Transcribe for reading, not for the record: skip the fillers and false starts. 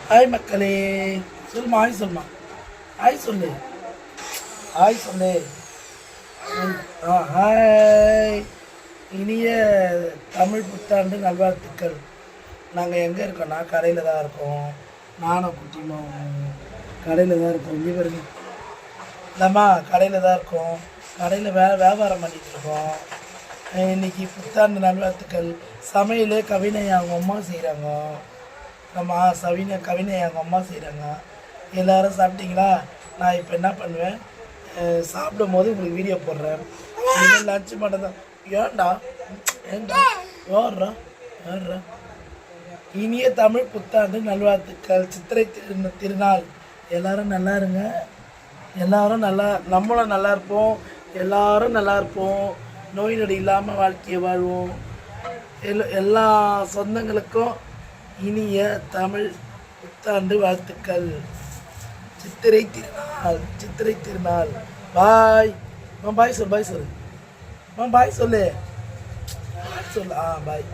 Hi மக்களே, சொல்லுமா hi சொல்லுமா, ஹாய் சொல்லு, ஹாய் சொல்லு. ஹாய், இனிய தமிழ் புத்தாண்டு நல்வாழ்த்துக்கள். நாங்கள் எங்கே இருக்கோம்னா கடையில் தான் இருக்கோம். நானும் குட்டியும் கடையில் தான் இருக்கோம். இங்கே பாருங்க, இல்லைம்மா கடையில் தான் இருக்கோம். கடையில் வியாபாரம் பண்ணிகிட்டு இருக்கோம். இன்றைக்கி புத்தாண்டு நல்வாழ்த்துக்கள். சமையலே கவினை அவங்க அம்மா செய்கிறாங்க. நம்ம கவினை அவங்க அம்மா செய்கிறாங்க. எல்லோரும் சாப்பிட்டீங்களா? நான் இப்போ என்ன பண்ணுவேன், சாப்பிடும் போது உங்களுக்கு வீடியோ போடுறேன். லஞ்சு மட்டும் தான். ஏன்டா ஏறா. இனிய தமிழ் புத்தாண்டு நல்வாழ்த்துக்கள். சித்திரை திருநாள். எல்லோரும் நல்லா இருங்க. எல்லோரும் நல்லா, நம்மளும் நல்லா இருப்போம். எல்லோரும் நல்லா இருப்போம். நோய் நொடி இல்லாமல் வாழ்க்கையை வாழ்வோம். எல்லா சொந்தங்களுக்கும் இனிய தமிழ் புத்தாண்டு வாழ்த்துக்கள். சித்திரை திருநாள். பாய். பாய் சொல்லு. பாய் சொல்லு. பாய் சொல்லு. பாய் சொல்லு. பாய்.